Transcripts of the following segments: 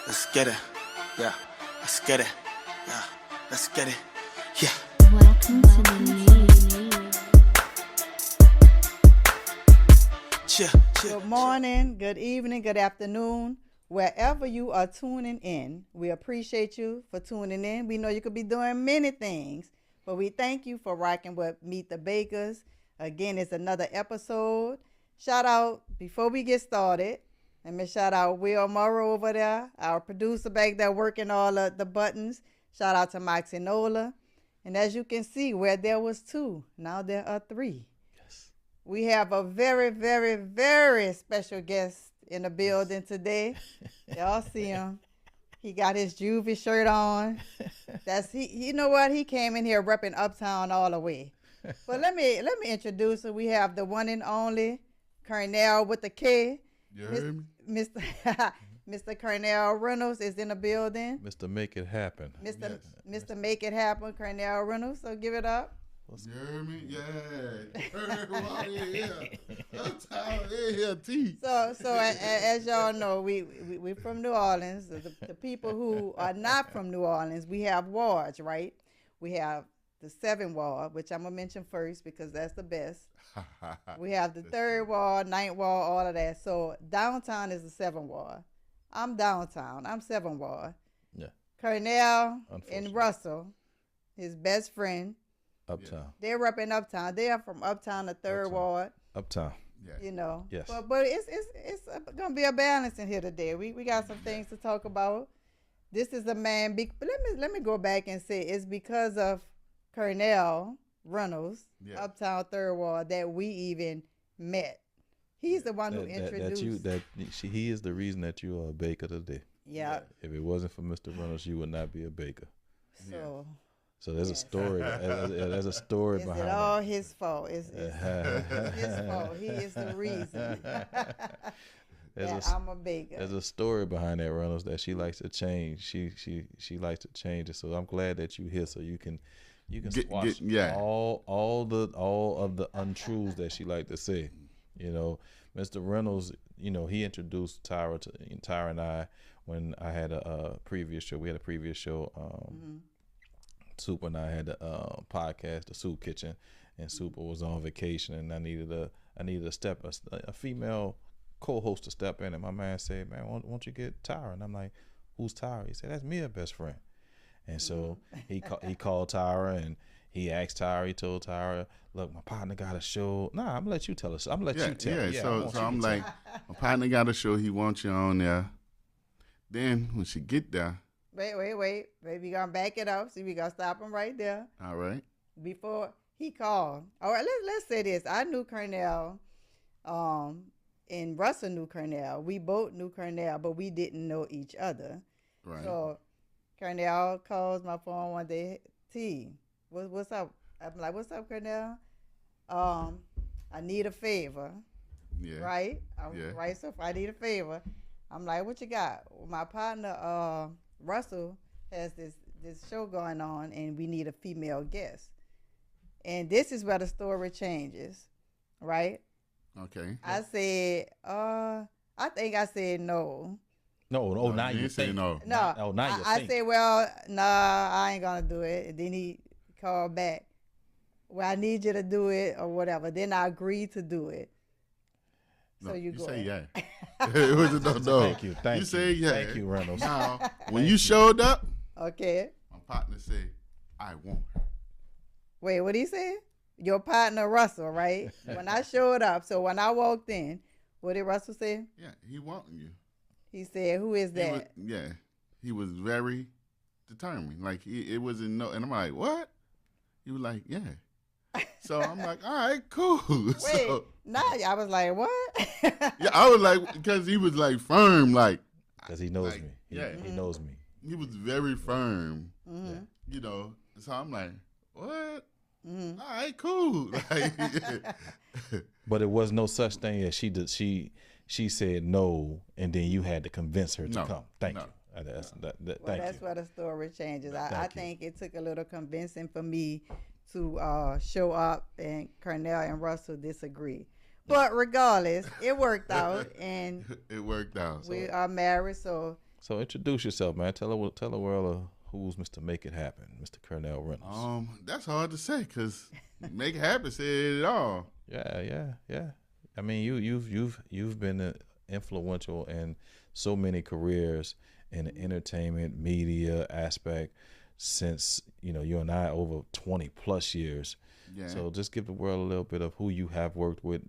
Let's get it. Yeah. Let's get it. Yeah. Let's get it. Yeah. Welcome to the league. Good morning, good evening, good afternoon. Wherever you are tuning in, we appreciate you for tuning in. We know you could be doing many things, but we thank you for rocking with Meet the Bakers. Again, it's another episode. Shout out, before we get started, let me shout out Will Morrow over there, our producer back there working all of the buttons. Shout out to Mike Sinola. And as you can see, where there was two, now there are three. Yes. We have a very, very, very special guest in the building today. Y'all see him. He got his juvie shirt on. That's he. You know what? He came in here repping Uptown all the way. But let me introduce him. We have the one and only Kernell with the K. You heard me? Mr. Mr. Kernell Reynolds is in the building. Mr. Make It Happen. Mr. Make It Happen, Kernell Reynolds. So give it up. You heard me? Yeah. Uptown in here, T. So as y'all know, we're from New Orleans. The people who are not from New Orleans, we have wards, right? We have the 7th ward, which I'm gonna mention first because that's the best. We have the 3rd ward, 9th ward, all of that. So downtown is the 7th ward. I'm downtown. I'm 7th ward. Yeah. Kernell and Russell, his best friend. Uptown. They're repping Uptown. They are from Uptown, the 3rd ward. Uptown. Yeah. You know. Yes. But it's gonna be a balance in here today. We got some things to talk about. This is a man. But let me go back and say it's because of Kernell Reynolds, Uptown 3rd ward, that we even met. He's the one who introduced. He is the reason that you are a baker today. Yeah. If it wasn't for Mr. Reynolds, you would not be a baker. So there's a story. There's a story is behind it all it. his fault? It's his fault. He is the reason that I'm a baker. There's a story behind that, Reynolds, that she likes to change. She likes to change it. So I'm glad that you're here so you can squash all of the untruths that she like to say. You know, Mr. Reynolds, you know, he introduced Tyra and I when I had a previous show. We had a previous show. Super and I had a podcast, the Soup Kitchen, and Super was on vacation, and I needed a female co-host to step in, and my man said, "Man, won't you get Tyra?" And I'm like, "Who's Tyra?" He said, "That's me, a best friend." And so he called Tyra and he asked Tyra. He told Tyra, "Look, my partner got a show." Nah, I'm gonna let you tell us. I'm gonna let you tell. Yeah. So I'm like, my partner got a show. He wants you on there. Then when she get there. Wait. Maybe you gonna back it up. See, we gotta stop him right there. All right. Before he called. All right, let's say this. I knew Kernell, and Russell knew Kernell. We both knew Kernell, but we didn't know each other. Right. So Kernell calls my phone one day. T, what's up? I'm like, what's up, Kernell? I need a favor. Yeah. Right? Yeah. Right. So if I need a favor, I'm like, what you got? Well, my partner, Russell, has this show going on, and we need a female guest. And this is where the story changes, right? Okay. I said, I think I said no. No, now you say think. no. No, now you I think. said, well, nah, I ain't gonna do it. And then he called back. Well, I need you to do it or whatever. Then I agreed to do it. No, So you go say ahead. yeah. It was a no. Thank you. You say yeah. Thank you, Reynolds. Now, when you showed up, Okay. my partner said, "I want her." Wait, what he say? Your partner Russell, right? When I showed up, so when I walked in, what did Russell say? Yeah, he wanting you. He said, "Who is that?" He was very determined. Like it wasn't no, and I'm like, "What?" He was like, "Yeah." So I'm like, "All right, cool." Wait, So, I was like, "What?" yeah, I was like, because he was like firm, like Because he knows like, me. Yeah, He knows me. he was very firm. Mm-hmm. You know, so I'm like, "What?" Mm-hmm. All right, cool. Like, But it was no such thing as she did. She said no, and then you had to convince her to No, come. Thank no. you. That's Well, thank that's you. where the story changes. I Thank you. think it took a little convincing for me to show up, and Kernell and Russell disagree. But regardless, it worked out, and it worked out. we are married. So So introduce yourself, man. Tell the world who's Mr. Make It Happen, Mr. Kernell Reynolds. That's hard to say because Make It Happen said it all. Yeah. I mean, you've been influential in so many careers in the entertainment media aspect since you and I over 20 plus years. Yeah. So just give the world a little bit of who you have worked with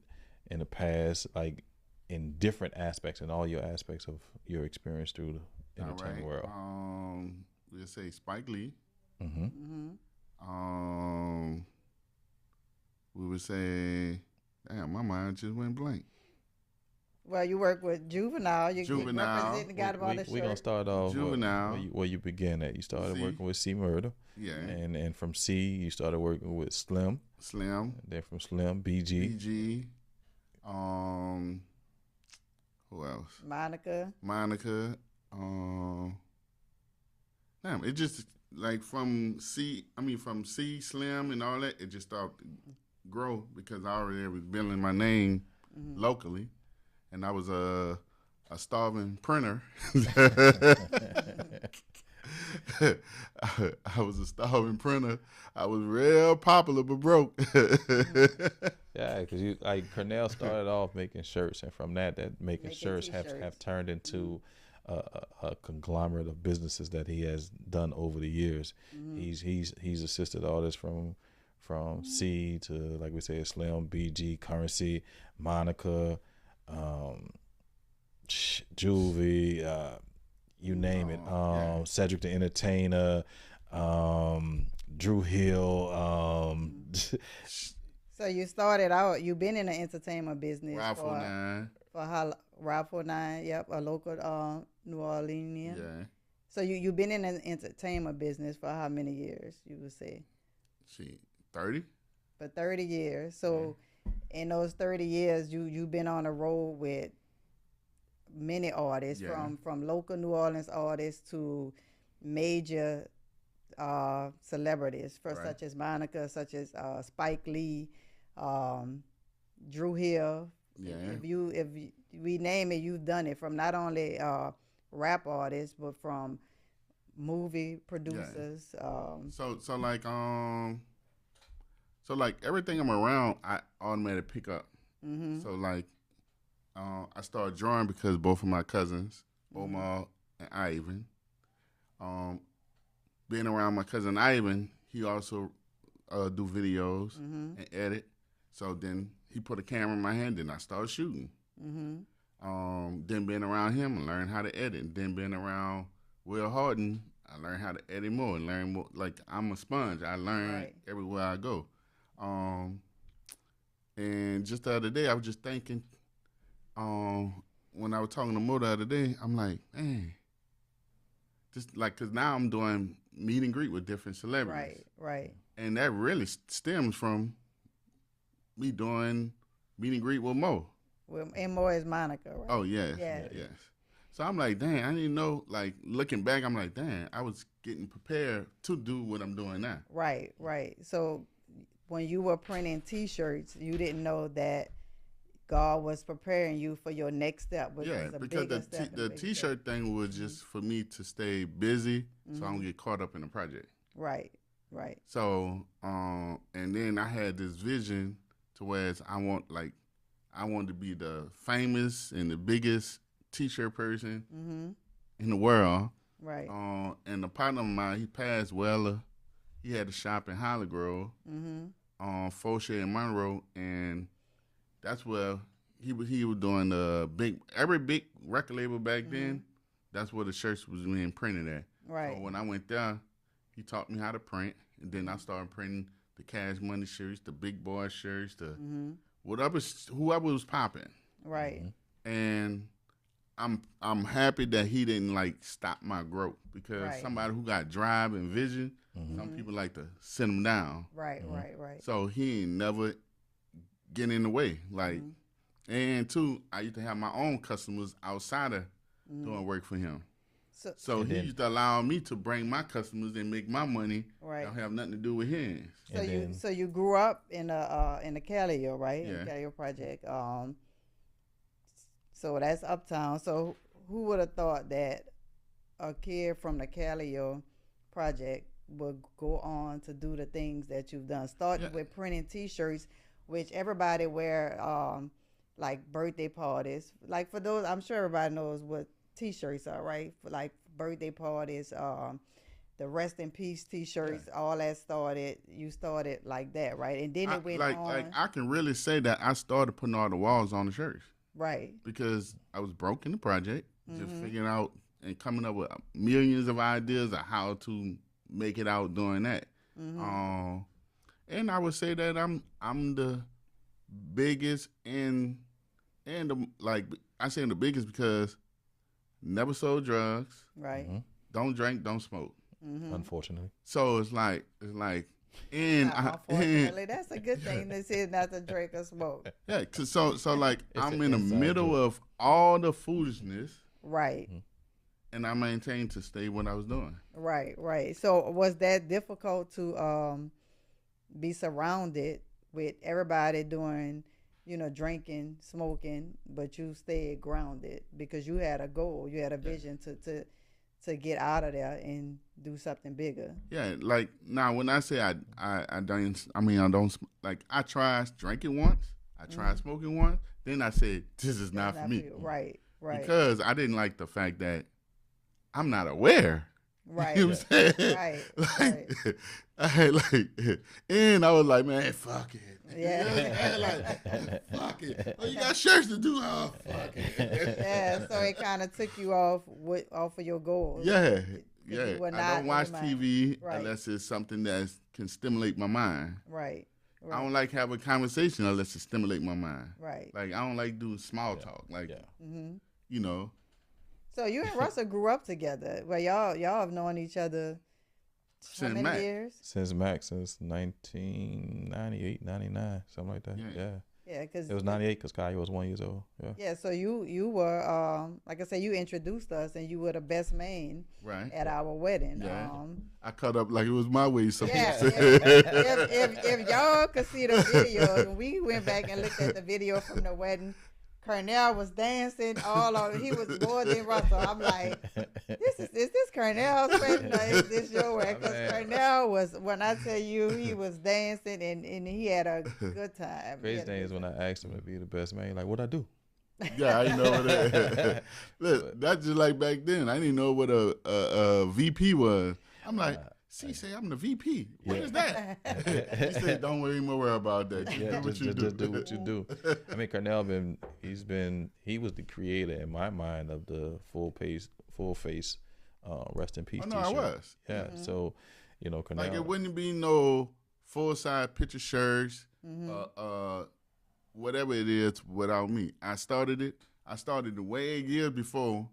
in the past, like in different aspects and all your aspects of your experience through the entertainment world. We'll say Spike Lee. We would say, damn, my mind just went blank. Well, you work with Juvenile. Juvenile. Representing the guy about the We're going to start off Juvenile. where you began at. You started working with C Murder. Yeah. And from C, you started working with Slim. Slim. And then from Slim, BG. BG. Who else? Monica. Damn, it just like from C, Slim and all that, it just started to grow because I already was building my name locally. And I was a starving printer. I was a starving printer. I was real popular but broke. Yeah, because Kernell started off making shirts, and from that making shirts have turned into a conglomerate of businesses that he has done over the years. He's assisted artists from C to, like we say, Slim, BG, Currency, Monica, Juvie, you name it. Cedric the Entertainer, Drew Hill. So you started out. You've been in the entertainment business Rifle 9. Rifle 9. Yep, a local New Orleanian. Yeah. So you've been in the entertainment business for how many years? You would say? 30. For 30 years. So in those 30 years, you've been on the road with many artists, from local New Orleans artists to major celebrities, such as Monica, such as Spike Lee, Drew Hill. Yeah. If we name it, you've done it, from not only rap artists but from movie producers. So like everything I'm around, I automatically pick up. So like I started drawing because both of my cousins, Omar and Ivan, being around my cousin Ivan, he also do videos and edit. So then he put a camera in my hand, and I started shooting. Then being around him, I learned how to edit. Then being around Will Harden, I learned how to edit more and learn more. Like, I'm a sponge. I learn everywhere I go. And just the other day, I was just thinking, when I was talking to Mo the other day, I'm like, man, just like, because now I'm doing meet and greet with different celebrities. Right. And that really stems from me doing meet and greet with Mo. Well, and Mo is Monica, right? Oh, yes. Yes. So I'm like, dang, I didn't know, like, looking back, I'm like, dang, I was getting prepared to do what I'm doing now. Right. So when you were printing T-shirts, you didn't know that God was preparing you for your next step. Because the T-shirt thing was just for me to stay busy so I don't get caught up in the project. Right. So, and then I had this vision to where I wanted to be the famous and the biggest T-shirt person in the world. Right. And a partner of mine, he passed, Weller. He had a shop in Holly Grove, Fauché and Monroe, and that's where he was doing every big record label back then. That's where the shirts was being printed at. Right. So when I went there, he taught me how to print, and then I started printing the Cash Money shirts, the Big Boy shirts, the whoever was popping. Right. And I'm happy that he didn't stop my growth, because somebody who got drive and vision, some people like to send him down. Right. So he ain't never get in the way. And two, I used to have my own customers outside of doing work for him. So he used to allow me to bring my customers and make my money. Right. Don't have nothing to do with his. So you grew up in the Calio, right? Yeah. In the Calio project. So that's uptown. So who would have thought that a kid from the Callio project will go on to do the things that you've done, starting with printing T-shirts, which everybody wear, like birthday parties. Like for those, I'm sure everybody knows what T-shirts are, right? For like birthday parties, the rest in peace T-shirts, all that started. You started like that, right? And then it went on. Like I can really say that I started putting all the walls on the shirts, right? Because I was broke in the project, just figuring out and coming up with millions of ideas of how to make it out doing that. And I would say that I'm the biggest and like I say I'm the biggest because never sold drugs, right? Don't drink, don't smoke. Unfortunately. So it's like, and unfortunately, that's a good thing. They said not to drink or smoke. Yeah, so like I'm in the middle of all the foolishness, right? And I maintained to stay what I was doing. Right. So was that difficult to be surrounded with everybody doing, drinking, smoking, but you stayed grounded because you had a goal, you had a vision to get out of there and do something bigger. Yeah, like now when I say I don't like I tried drinking once, I tried smoking once, then I said this is not for me. Right. Because I didn't like the fact that I'm not aware. Right. You know what I'm saying? Right. I had and I was like, man, fuck it. Yeah. Fuck it. Oh, you got shirts to do. Oh, fuck it. Yeah. So it kind of took you off of your goals. Yeah. I don't watch TV unless it's something that can stimulate my mind. Right. I don't like having a conversation unless it stimulate my mind. Right. Like I don't like doing small talk. Like, you know. So you and Russell grew up together. Well, y'all have known each other how many years? Since 1998, 99, something like that. Yeah, because it was 98 because Kaya was 1 year old. Yeah. So you were like I said, you introduced us, and you were the best man at our wedding. Yeah. I cut up like it was my way. So if y'all could see the video, when we went back and looked at the video from the wedding, Kernell was dancing all over. He was more than Russell. I'm like, is this Kernell's wedding or is this your wedding? Because Kernell was, when I tell you, he was dancing and he had a good time. Crazy thing is when I asked him to be the best man, like, what'd I do? Yeah, I know that. Look, that's just like back then. I didn't know what a VP was. I'm like, say I'm the VP. What is that? He said, don't worry about that. Just do what you do. I mean, Kernell he was the creator in my mind of the full face rest in peace t-shirt. I was. Yeah. So, Kernell. Like it wouldn't be no full size picture shirts, whatever it is without me. I started way years before.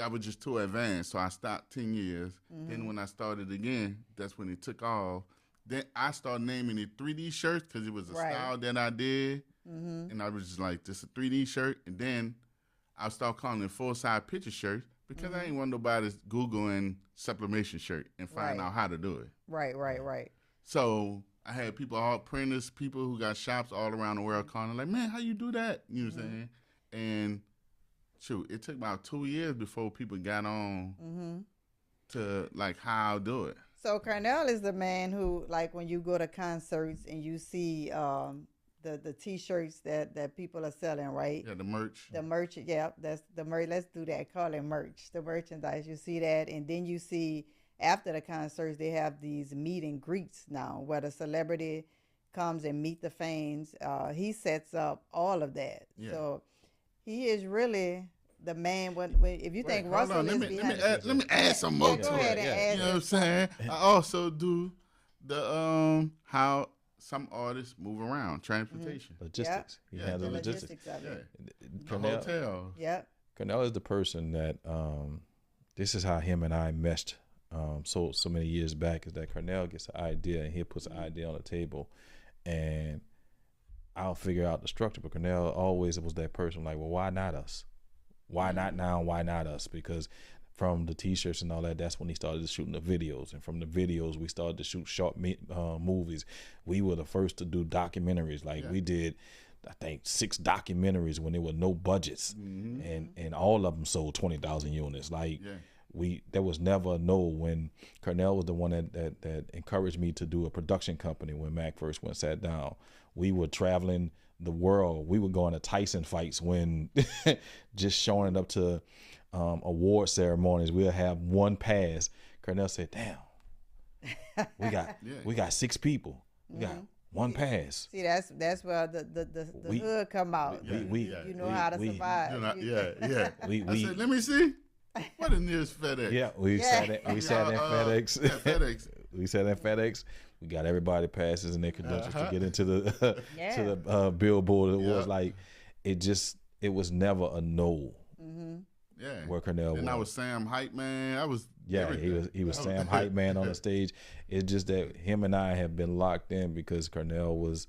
I was just too advanced, so I stopped 10 years. Then when I started again, that's when it took off. Then I started naming it 3D shirts because it was a style that I did. And I was just like, this is a 3D shirt. And then I started calling it full-size picture shirts because I didn't want nobody Googling sublimation shirt and find out how to do it. Right. So I had people, all printers, people who got shops all around the world calling like, man, how you do that? You know what I'm saying? And shoot, it took about 2 years before people got on to like how I'll do it. So Kernell is the man who, like, when you go to concerts and you see the T-shirts that people are selling, right? Yeah, the merch. The merch, yeah, that's the merch. Let's do that. Call it merch. The merchandise. You see that, and then you see after the concerts they have these meet and greets now, where the celebrity comes and meet the fans. He sets up all of that. Yeah. So he is really the man. When if you think Russell is behind, let me add some more to it. You know what I'm saying? I also do the how some artists move around, transportation, logistics. He handles logistics. Of it. The hotel. Yep. Kernell is the person that this is how him and I meshed so many years back. Is that Kernell gets an idea and he puts an idea on the table, and I'll figure out the structure. But Kernell always was that person like, well, why not us? Why not now? Why not us? Because from the T-shirts and all that, that's when he started shooting the videos. And from the videos, we started to shoot short movies. We were the first to do documentaries. Like we did, I think, 6 documentaries when there were no budgets. And all of them sold 20,000 units. Like there was never a no when Kernell was the one that encouraged me to do a production company when Mac first sat down. We were traveling the world. We were going to Tyson fights when just showing up to award ceremonies. We'll have one pass. Kernell said, "Damn, we got 6 people. We got one pass." See, that's where the hood come out. You know how to survive. I said, let me see. What the nearest FedEx? Yeah, we sat at FedEx. FedEx. We sat at FedEx. We got everybody passes and their credentials to get into the to the billboard. It was like it was never a no. Yeah. Where Kernell and I was Sam Hype Man. I was he was Sam Hype Man on the stage. It's just that him and I have been locked in because Kernell was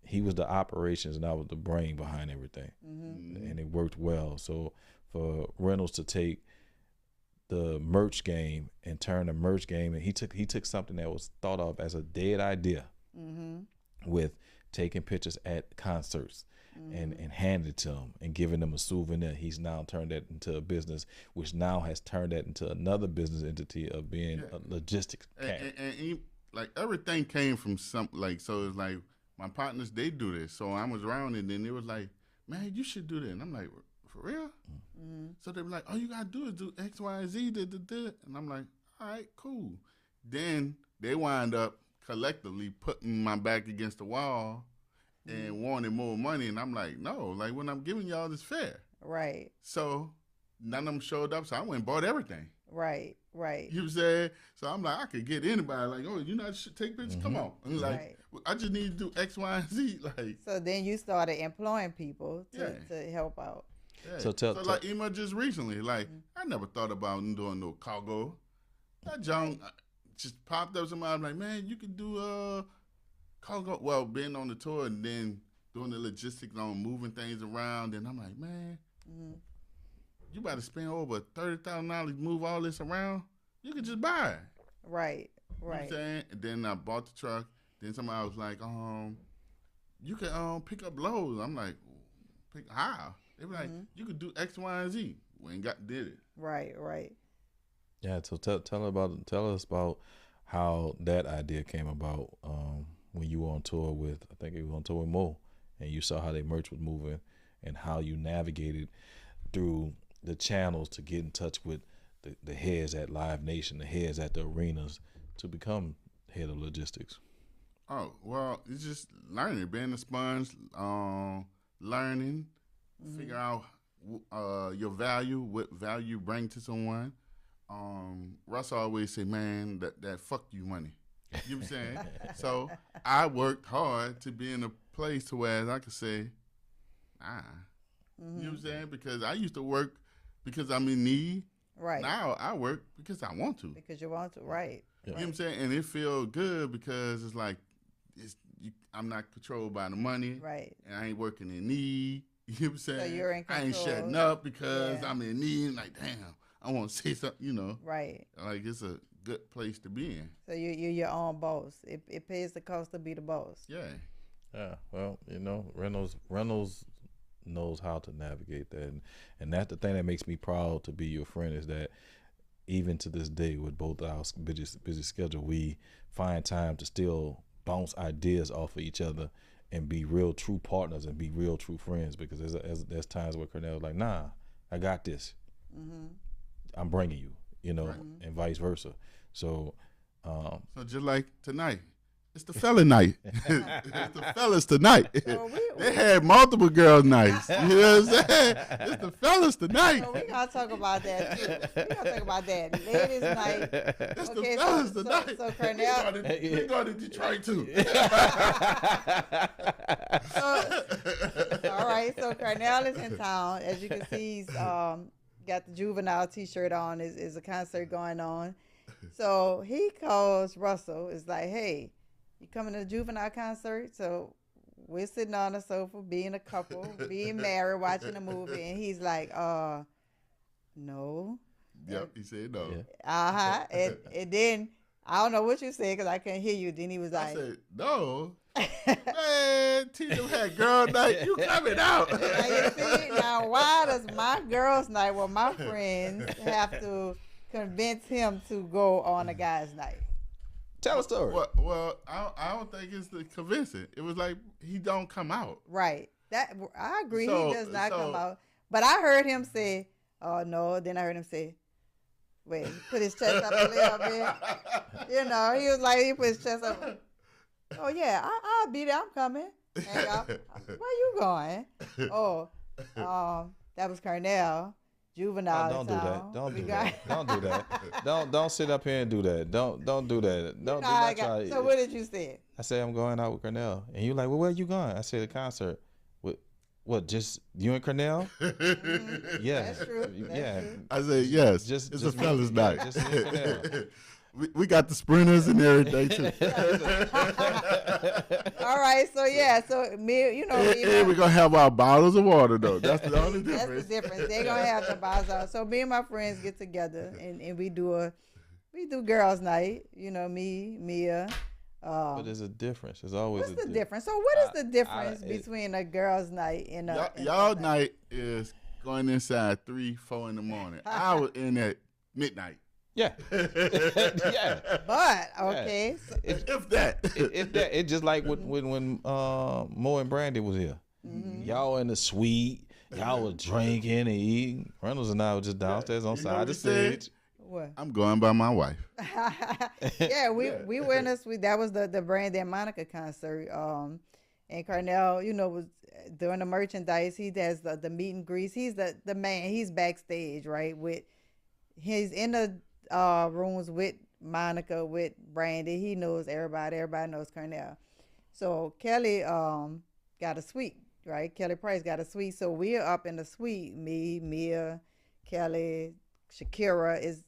he was the operations and I was the brain behind everything, and it worked well. So for Reynolds to take the merch game and turn the merch game, and he took something that was thought of as a dead idea, with taking pictures at concerts and handed it to them and giving them a souvenir. He's now turned that into a business, which now has turned that into another business entity of being a logistics cat. And he, like, everything came from some, like, so it's like my partners, they do this. So I was around and then they was like, man, you should do that. And I'm like, for real? So they were like, all you got to do is do X, Y, Z, and I'm like, all right, cool. Then they wind up collectively putting my back against the wall and wanting more money. And I'm like, no, like, when I'm giving y'all this fair. Right. So none of them showed up. So I went and bought everything. Right. You know what I'm saying? So I'm like, I could get anybody. Like, oh, you not take pictures? Come on. And like, I just need to do X, Y, and Z. Like, so then you started employing people to help out. Yeah. So like Emma just recently, like, I never thought about doing no cargo. That junk just popped up. Somebody like, man, you could do cargo. Well, being on the tour and then doing the logistics on moving things around. And I'm like, man, you about to spend over $30,000 to move all this around. You could just buy it. Right. You know what I'm saying? And then I bought the truck. Then somebody was like, you can pick up loads. I'm like, pick how? They were like, you could do X, Y, and Z. We ain't did it. Right. Yeah, so tell us about how that idea came about when you were on tour with, I think you were on tour with Mo, and you saw how they merch was moving and how you navigated through the channels to get in touch with the heads at Live Nation, the heads at the arenas to become head of logistics. Oh, well, it's just learning, being a sponge, learning, figure out your value, what value you bring to someone. Russell always say, man, that fuck you money. You know what I'm saying? So I worked hard to be in a place to where I could say, nah. You know what I'm saying? Because I used to work because I'm in need. Right. Now I work because I want to. Because you want to, right. You know what I'm saying? And it feels good because it's like I'm not controlled by the money. Right. And I ain't working in need. You know what I'm saying? So you're in control. I ain't shutting up because I'm in need. Like, damn, I want to say something, you know. Right. Like, it's a good place to be in. So you're your own boss. It pays the cost to be the boss. Yeah. Yeah, well, you know, Reynolds knows how to navigate that, and that's the thing that makes me proud to be your friend, is that even to this day, with both our busy schedule, we find time to still bounce ideas off of each other and be real true partners and be real true friends. Because there's times where Kernell's like, nah, I got this. I'm bringing you, you know, and vice versa. So just like tonight. It's the fella night. It's the fellas tonight. They had multiple girls nights. You know what I'm saying? It's the fellas tonight. So we're going to talk about that, too. We're going to talk about that. Ladies' night. It's the fellas tonight. So Kernell. We're going to Detroit, too. All right. So Kernell is in town. As you can see, he's got the Juvenile T-shirt on. Is a concert going on. So he calls Russell. It's like, hey, you coming to the Juvenile concert? So we're sitting on the sofa, being a couple, being married, watching a movie, and he's like, no. Yep, he said no. And then, I don't know what you said because I couldn't hear you. Then he was like, I said, no. Man, Tina had girl night. You coming out? Now, you see, now why does my girls' night, well, my friends have to convince him to go on a guy's night? Tell a story. Well, I don't think it's the convincing. It was like he don't come out. Right. That I agree. So- he does not so- come out. But I heard him say, "Oh no." Then I heard him say, "Wait." He put his chest up a little bit. You know, he was like, he put his chest up. Oh yeah, I'll be there. I'm coming. Hang out. Where you going? Oh, that was Kernell. Juvenile. Don't do that. Don't do that. Don't do that. Don't sit up here and do that. Don't do that. Don't do not try. So what did you say? I said I'm going out with Kernell, and you like, well, where you going? I said the concert. What? Just you and Kernell? Yeah, That's true. That's true. I said yes. Just it's just a fellas me, night. Just me and Kernell. we got the sprinters and everything too. All right, so yeah, so me, And we're gonna have our bottles of water though. That's the only difference. That's the difference. They're gonna have the bottles out. So me and my friends get together and we do girls' night. Me, Mia. But there's a difference. There's always What's a the difference? So what is the difference between a girls' night and a y'all night is going inside 3, 4 in the morning. I was in at midnight. Yeah. Yeah. But okay, so, If that. It's just like when Mo and Brandy was here. Y'all in the suite. Y'all was drinking and eating. Reynolds and I was just downstairs on You know side what the he said? stage. what? I'm going by my wife. Yeah, we were in a suite. That was the Brandy and Monica concert. And Kernell, was doing the merchandise. He does the meet and greets. He's the man. He's backstage, right? He's in the rooms with Monica, with Brandy. He knows everybody. Everybody knows Kernell. So Kelly got a suite, right? Kelly Price got a suite. So we're up in the suite. Me, Mia, Kelly, Shakira is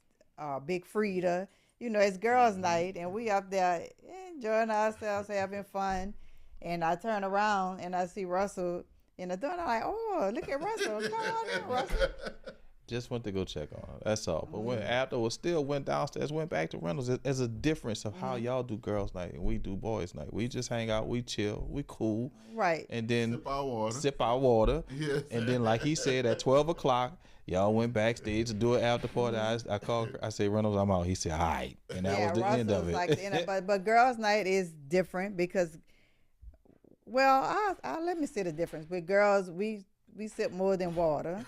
Big Frida. It's girls' night, and we up there enjoying ourselves, having fun. And I turn around and I see Russell in the door. And I'm like, oh, look at Russell. Come on in, Russell. Just went to go check on her. That's all. But when afterwards, still went downstairs, went back to Reynolds. There's a difference of how y'all do girls' night and we do boys' night. We just hang out, we chill, we cool. Right. And then Sip our water. Yes. And then, like he said, at 12 o'clock, y'all went backstage to do it after party. I said, Reynolds, I'm out. He said, all right. And that was the end of it. Like the end but girls' night is different because, I'll let me say the difference. With girls, we sip more than water.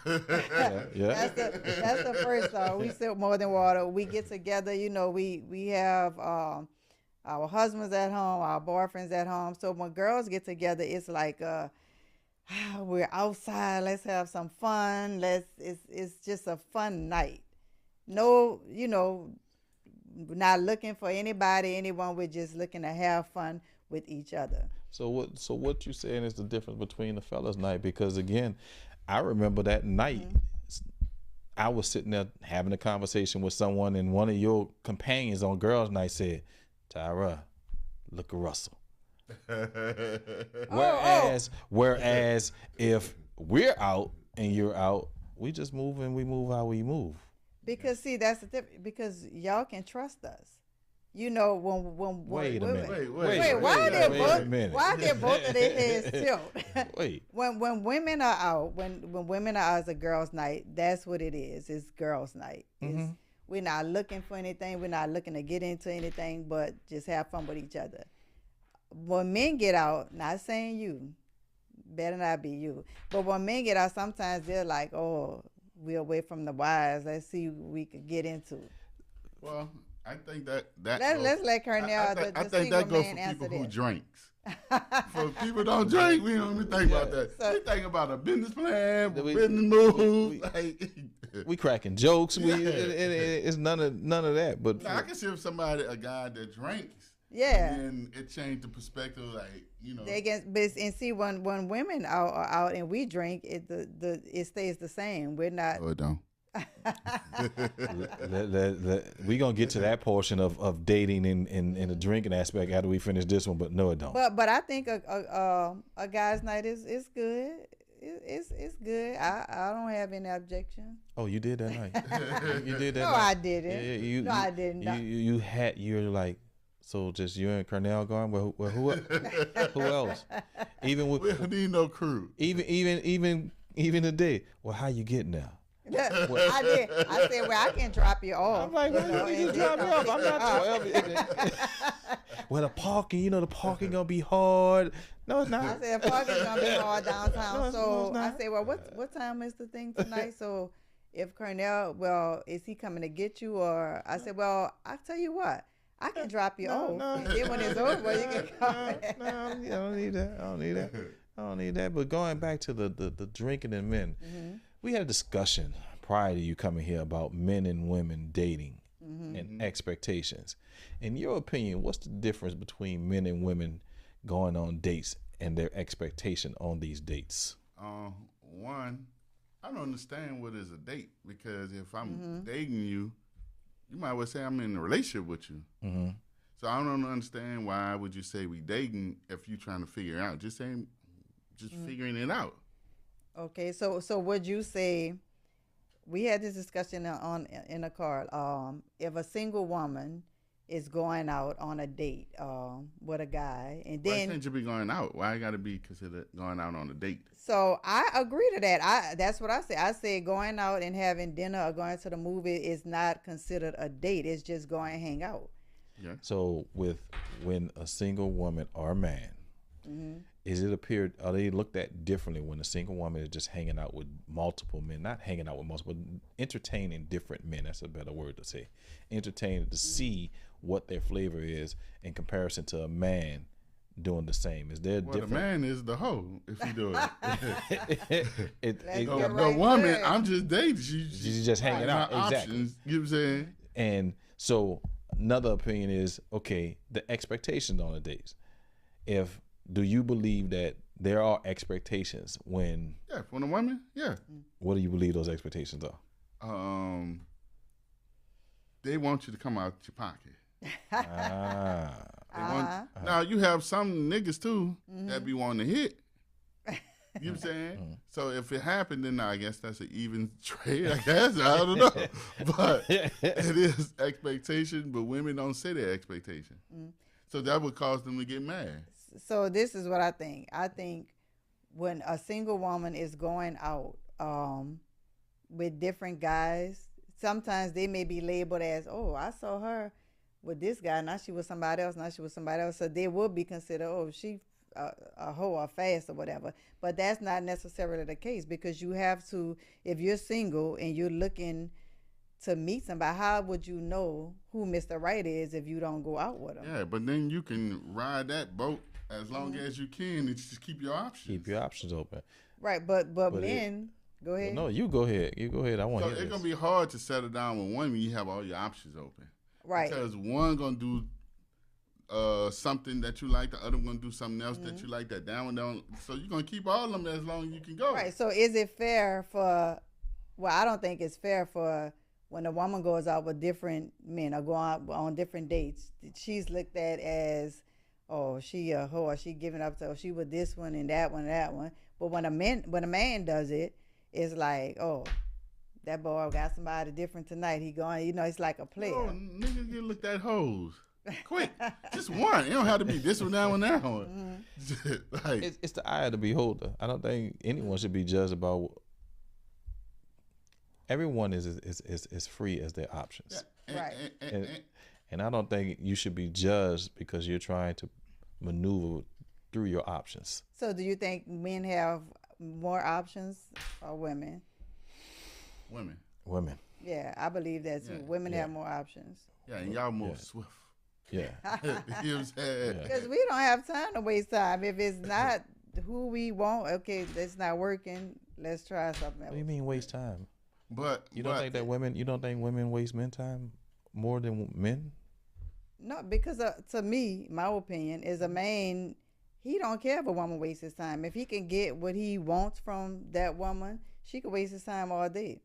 Yeah. That's the first thought. We sip more than water. We get together, we have our husbands at home, our boyfriends at home. So when girls get together, it's like we're outside, let's have some fun. It's just a fun night. No, not looking for anyone, we're just looking to have fun with each other. So what you saying is the difference between the fellas' night? Because again, I remember that night, I was sitting there having a conversation with someone, and one of your companions on girls' night said, "Tyra, look at Russell." Whereas if we're out and you're out, we just move and we move how we move. Because see, that's the difference. Because y'all can trust us. When Wait a minute. Wait, why did both of their heads tilt? Wait. When women are out, when women are out as a girls' night, that's what it is. It's girls' night. We're not looking for anything. We're not looking to get into anything, but just have fun with each other. When men get out, not saying you, better not be you, but when men get out, sometimes they're like, oh, we're away from the wives. Let's see what we could get into. Well, I think that let's let Kernell, I the think single that goes man, for answer people who this. drinks. For people don't drink, we don't even think about that. So- We think about a business plan, We- business move. We cracking jokes. It's none of that. But I can see if a guy that drinks, Yeah. and it changed the perspective. They get, but and see when women are out and we drink, it stays the same. We're not. Oh, it don't. we gonna get to that portion of dating and the drinking aspect after we finish this one, but no, it don't. But I think a guy's night is good. It's good. I don't have any objection. Oh, you did that night. You did that. No, night. I didn't. Yeah, No, I didn't. You're like, So just you and Kernell going? Well, who else? Even with we don't need no crew. Even today. Well, how you getting there? I did. I said, well, I can drop you off. I'm like, why you just drop me off? I'm not 12. Well, the parking, the parking gonna be hard. No, it's not. I said, parking's gonna be hard downtown. No, it's so not. I said, well, what time is the thing tonight? So if Kernell, well, is he coming to get you? Or I said, well, I tell you what, I can drop you off. And then when it's over, you can come. No, I don't need that. I don't need that. But going back to the drinking and men, we had a discussion prior to you coming here about men and women dating and expectations. In your opinion, what's the difference between men and women going on dates and their expectation on these dates? One, I don't understand what is a date, because if I'm dating you, you might well say I'm in a relationship with you. So I don't understand why would you say we dating if you trying to figure it out. Just saying, figuring it out. Okay, so would you say, we had this discussion in the car, if a single woman is going out on a date with a guy, and then why can't you be going out? Why got to be considered going out on a date? So I agree to that. That's what I say. I say going out and having dinner or going to the movie is not considered a date. It's just going and hang out. Yeah. So when a single woman or man, are they looked at differently when a single woman is just hanging out with multiple men? Not hanging out with multiple, entertaining different men. That's a better word to say. Entertaining to see what their flavor is in comparison to a man doing the same. Is there different? The man is the hoe if you do it. The woman, there. I'm just dating. She's just hanging out. My Exactly. Options, you know what I'm saying? And so another opinion is, okay, the expectations on the dates. Do you believe that there are expectations when? Yeah, from a woman. Yeah. What do you believe those expectations are? They want you to come out your pocket. Ah. Now you have some niggas too that be wanting to hit. You know what I'm saying? So if it happened, then I guess that's an even trade. I guess I don't know, but it is expectation. But women don't say their expectation, so that would cause them to get mad. So this is what I think. I think when a single woman is going out with different guys, sometimes they may be labeled as, oh, I saw her with this guy, now she was somebody else, so they will be considered, oh, she a hoe or fast or whatever. But that's not necessarily the case, because you have to, if you're single and you're looking to meet somebody, how would you know who Mr. Right is if you don't go out with him? Yeah, but then you can ride that boat as long as you can and just keep your options. Keep your options open. Right, but men, go ahead. No, you go ahead. I want to hear it's this. going to be hard to settle down with one when you have all your options open. Right. Because one going to do something that you like, the other one going to do something else that you like, that down. So you're going to keep all of them as long as you can go. Right, so is it fair for, well, I don't think it's fair for when a woman goes out with different men or go out on different dates, she's looked at as, oh, she a hoe, or she giving up to, oh, she with this one and that one and that one. But when a man does it, it's like, oh, that boy got somebody different tonight. He going, it's like a player. Oh, niggas get looked at hoes. Quick, just one. It don't have to be this one, that one, that one. Like, it's the eye of the beholder. I don't think anyone should be judged about. Everyone is free as their options. yeah, Right. And I don't think you should be judged because you're trying to maneuver through your options. So do you think men have more options or women? Women. Yeah, I believe that too. Yeah. Women have more options. Yeah, and y'all move swift. Yeah. You know what I'm saying? Because we don't have time to waste time. If it's not who we want, okay, that's not working, let's try something else. What do you mean waste time? But You don't think women waste men time more than men? No, because to me, my opinion is a man, he don't care if a woman wastes his time. If he can get what he wants from that woman, she can waste his time all day.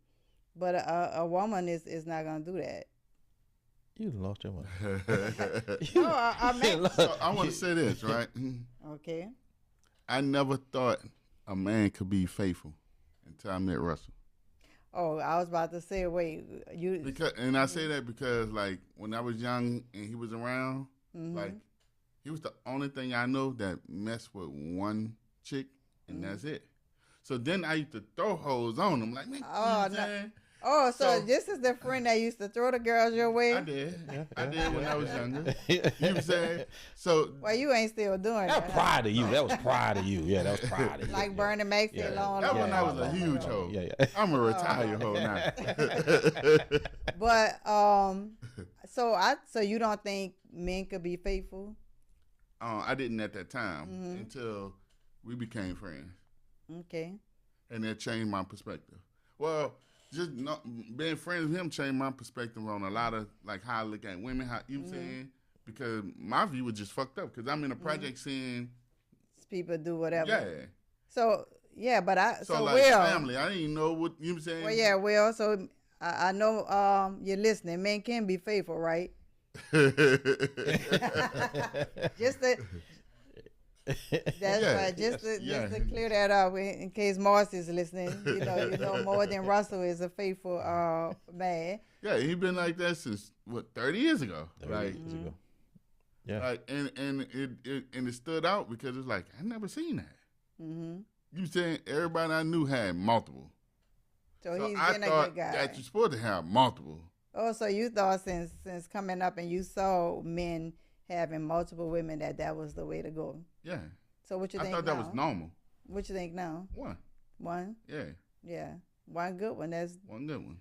But a woman is not going to do that. You lost your mind. No, a man. So I want to say this, right? Okay. I never thought a man could be faithful until I met Russell. Oh, I was about to say, wait, you. And I say that because, like, when I was young and he was around, Like, he was the only thing I know that messed with one chick, and that's it. So then I used to throw hoes on him. Like, man, you know what I'm saying? Oh, so this is the friend that used to throw the girls your way? I did. I did when I was younger. You know what I'm saying? So, well, you ain't still doing That that. was prior to you. That was prior to you. Yeah, that was prior to you. Like Bernie Mac said long that when I long was a huge hoe. Yeah. I'm a retired hoe now. But so you don't think men could be faithful? I didn't at that time until we became friends. Okay. And that changed my perspective. Well, just being friends with him changed my perspective on a lot of like how I look at women. How you know what I'm saying? Because my view was just fucked up. Because I'm in a project seeing people do whatever. Yeah. So yeah, but so like Will, family. I didn't even know what you know what I'm saying. Well, yeah, Will. So I know you're listening. Men can be faithful, right? Just to. That's right. Just to clear that up, in case Morris is listening, you know more than Russell is a faithful man. Yeah, he been like that since 30 years ago. 30 years ago. Yeah. Like, and it stood out because it's like I never seen that. You saying everybody I knew had multiple. So he's I been a thought good guy. that you're supposed to have multiple. Oh, so you thought since coming up and you saw men having multiple women that was the way to go. Yeah. So what you think I thought now? that was normal. What you think now? One? Yeah. Yeah. One good one. That's one good one.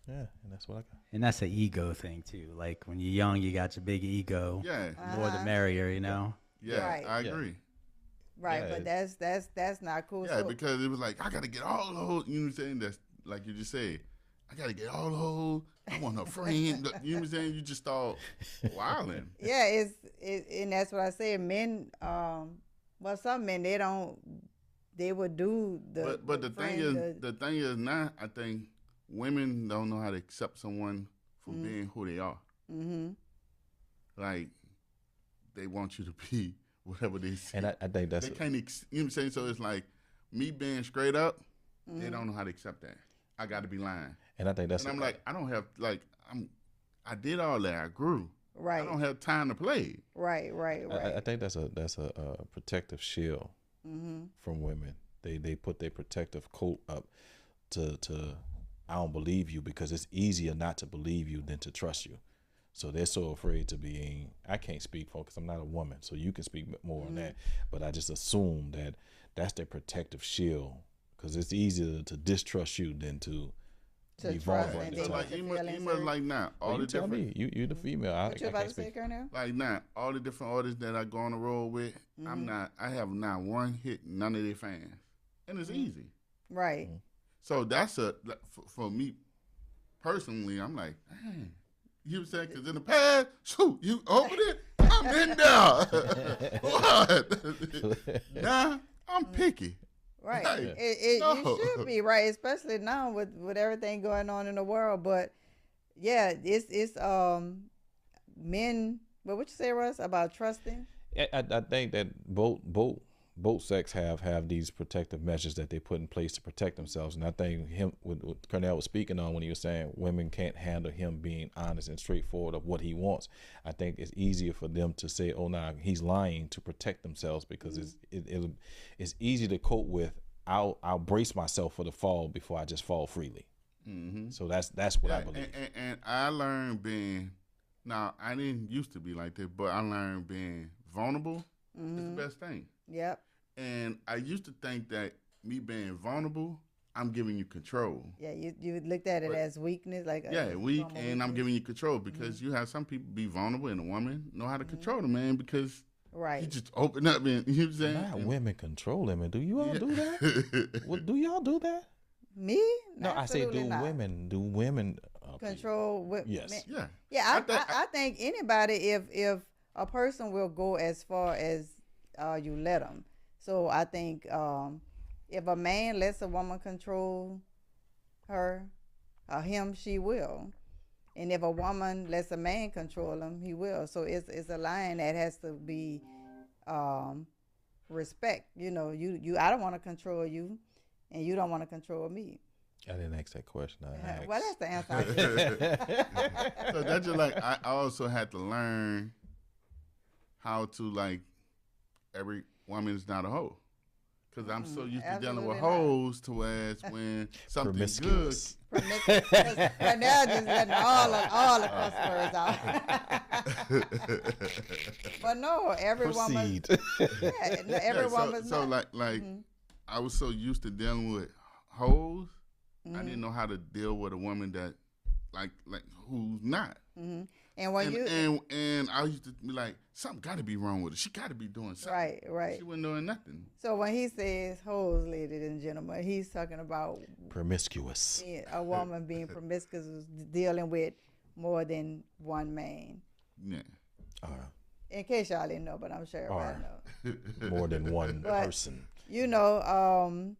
Yeah, and that's what I got. And that's an ego thing too. Like when you're young, you got your big ego. Yeah. More the merrier, you know. Yeah, right. I agree. Right, Yeah, but that's not cool. Yeah, so, because it was like I gotta get all the hoes. You know what I'm saying? That's like you just said. I gotta get all the hoes. I want a friend. You know what I'm saying? You just start wilding. Yeah, it's and that's what I said. Men, well, some men they would do the. But the thing is now I think women don't know how to accept someone for being who they are. Like they want you to be whatever they say. And I think that's they can't. You know what I'm saying? So it's like me being straight up. They don't know how to accept that. I got to be lying. And I think that's. And I'm like, I don't have like I did all that. I grew. Right. I don't have time to play. Right. I think that's a protective shield from women. They put their protective coat up to I don't believe you because it's easier not to believe you than to trust you. So they're so afraid to be. I can't speak for because I'm not a woman, so you can speak more on that. But I just assume that that's their protective shield because it's easier to distrust you than to be vulnerable. And So like he must like now all you the tell different. me, you the female. What you about to say, Kernell? Like now all the different artists that I go on the road with, I have not one hit none of their fans, and it's easy. Right. So that's for me personally. I'm like, dang. You saying because in the past, shoot, you open it, I'm in there. What? Now I'm picky. Right. Hey, You should be right, especially now with everything going on in the world. But yeah, it's men. But what you say, Russ, about trusting? I think that both sex have these protective measures that they put in place to protect themselves, and I think what Kernell was speaking on when he was saying women can't handle him being honest and straightforward of what he wants. I think it's easier for them to say, "Oh, nah, he's lying," to protect themselves because it's easy to cope with. I'll brace myself for the fall before I just fall freely. So that's what I believe. And I learned being. Now I didn't used to be like that, but I learned being vulnerable is the best thing. Yep. And I used to think that me being vulnerable, I'm giving you control. Yeah, you looked at it as weakness, like weak, and I'm giving you control because you have some people be vulnerable, and a woman know how to control the man because you just open up and you know what I'm saying. Not women control him, and do you all do that? Do y'all do that? Me? No, Absolutely I say not. Do women control? Yes. Yeah. I think anybody, if a person will go as far as you let them. So I think if a man lets a woman control her or him, she will. And if a woman lets a man control him, he will. So it's a line that has to be respect. You know, I don't want to control you, and you don't want to control me. I didn't ask that question. I asked. Well, that's the answer. So that's just like I also had to learn how to like every woman is not a hoe. Because I'm so used to dealing with Absolutely not. hoes to whereas when something's good. Promiscuous. But now just letting all the cuss words out. But no, every woman. Proceed. Yeah, no, every woman's so not. like I was so used to dealing with hoes, I didn't know how to deal with a woman that like who's not. And when you And I used to be like, something got to be wrong with her. She got to be doing something. right. She wasn't doing nothing. So when he says hoes, ladies and gentlemen, he's talking about Promiscuous. a woman being promiscuous, dealing with more than one man. Yeah. In case y'all didn't know, but I'm sure everybody know. More than one But- person. You know,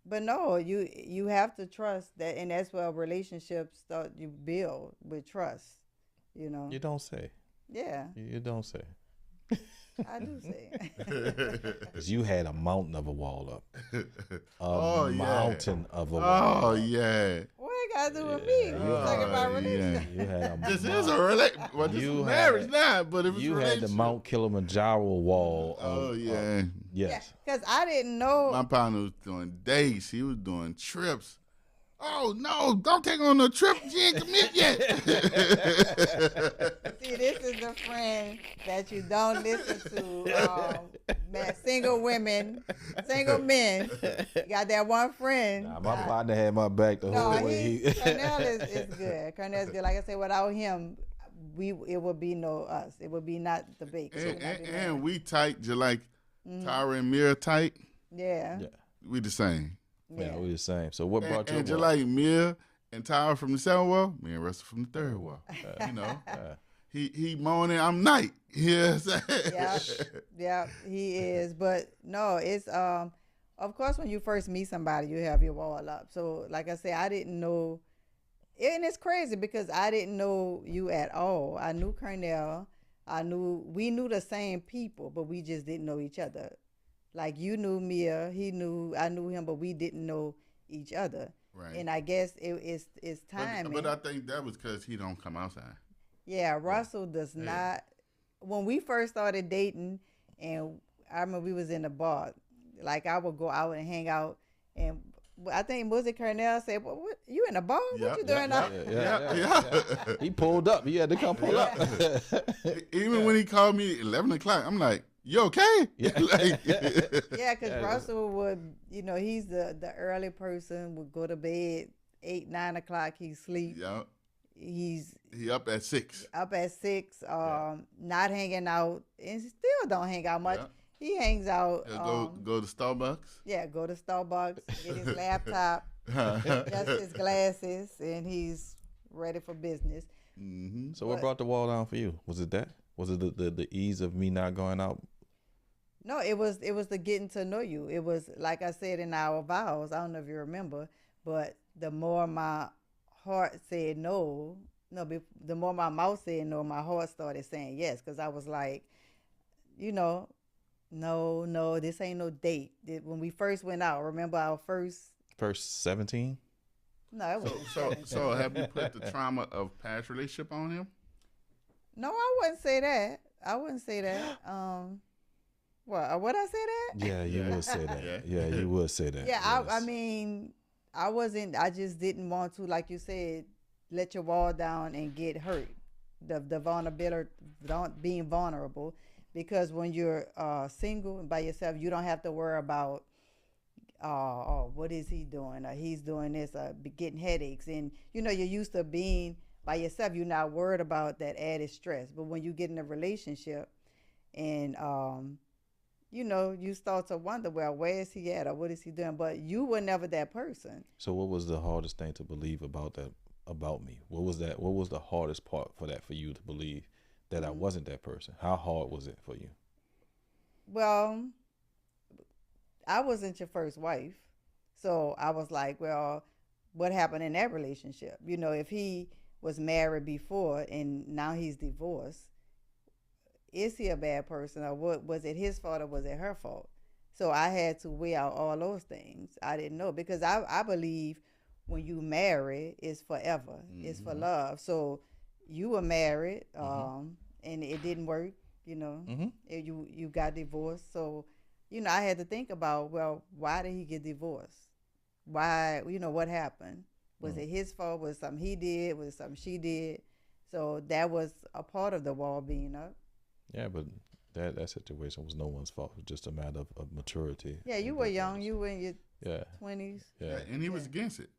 but no, you have to trust that, and that's where relationships start. You build with trust. You know. You don't say. Yeah, You don't say. I do say. Because you had a mountain of a wall up. Oh, yeah. Mountain of a wall Oh, up. yeah. What it got to do with me? We was talking about yeah. relationship. You had a This mount- is a relationship. Well, this You is marriage had- now, but if it's You a had the relationship. Mount Kilimanjaro wall. Oh, yeah. Yes. Because I didn't know. My partner was doing dates. He was doing trips. Oh, no, don't take her on no trip. She ain't commit yet. See, this is the friend that you don't listen to. Man, single women, single men. You got that one friend. Nah, my partner had my back the whole No, way. Kernell is good. Kernell's good. Like I said, without him, it would be no us. It would be not the bake. and we tight, just like Tyra and Mira tight. Yeah. Yeah. We the same. Yeah, we the same. So what brought you? And just like Mia and Tyra from the second world, me and Russell from the third world. You know, he morning, I'm night. You know what I'm saying? Yeah, he is. But no, it's of course when you first meet somebody, you have your wall up. So like I said, I didn't know, and it's crazy because I didn't know you at all. I knew Kernell. We knew the same people, but we just didn't know each other. Like you knew Mia, I knew him, but we didn't know each other. Right. And I guess it's timing. But I think that was because he don't come outside. Yeah, Russell does not. When we first started dating, and I remember we was in the bar, like I would go out and hang out, and I think was it Kernell said, "Well, what you in the bar? What you doing out?" Yeah. He pulled up. He had to come pull up. Even when he called me at 11 o'clock, I'm like, you okay? Yeah. Yeah, because Russell would, he's the early person, would go to bed 8, 9 o'clock. He sleep. Yeah. He up at 6. up at 6, not hanging out, and still don't hang out much. Yeah. He hangs out. Go to Starbucks. Yeah, go to Starbucks, get his laptop, adjust his glasses, and he's ready for business. Mm-hmm. So what brought the wall down for you? Was it that? Was it the ease of me not going out? No, it was the getting to know you. It was like I said in our vows. I don't know if you remember, but the more my heart said no, the more my mouth said no, my heart started saying yes. Because I was like, no, this ain't no date. When we first went out, remember our first 17? No, it was So have you put the trauma of past relationship on him? No, I wouldn't say that. Would I say that? Yeah, you would say that. Yeah, you would say that. Yeah, yes. I mean, I just didn't want to, like you said, let your wall down and get hurt. The vulnerability, being vulnerable, because when you're single and by yourself, you don't have to worry about, what is he doing? Or he's doing this, getting headaches. And, you're used to being by yourself. You're not worried about that added stress. But when you get in a relationship and, you start to wonder, well, where is he at or what is he doing? But you were never that person. So what was the hardest thing to believe about me? What was that? What was the hardest part for you to believe that I wasn't that person? How hard was it for you? Well, I wasn't your first wife. So I was like, well, what happened in that relationship? If he was married before and now he's divorced, is he a bad person, or what? Was it his fault or was it her fault? So I had to weigh out all those things. I didn't know, because I believe when you marry, it's forever. Mm-hmm. It's for love. So you were married, and it didn't work. You know, you got divorced. So, you know, I had to think about, well, why did he get divorced? Why, you know, what happened? Was it his fault? Was it something he did? Was it something she did? So that was a part of the wall being up. Yeah, but that situation was no one's fault. It was just a matter of maturity. Yeah, you were young. You were in your 20s. Yeah. And he was against it.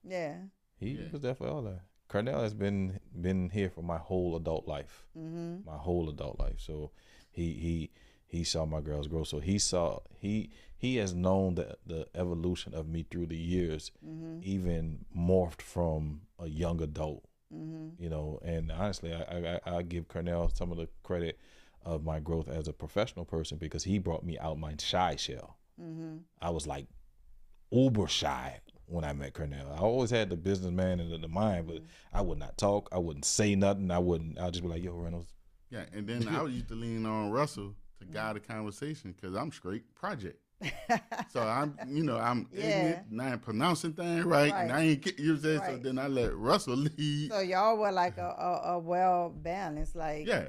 Yeah. He was there for all that. Kernell has been here for my whole adult life. My whole adult life. So he saw my girls grow. So he has known the evolution of me through the years, even morphed from a young adult. You know, and honestly, I give Kernell some of the credit of my growth as a professional person because he brought me out my shy shell. I was like uber shy when I met Kernell. I always had the businessman in the mind, but I would not talk. I wouldn't say nothing. I'll just be like, yo, Reynolds. Yeah, and then I used to lean on Russell to guide the conversation because I'm straight project. So I'm ignorant, not pronouncing things right, and I ain't get you say. So then I let Russell lead. So y'all were like a well balanced, like yeah.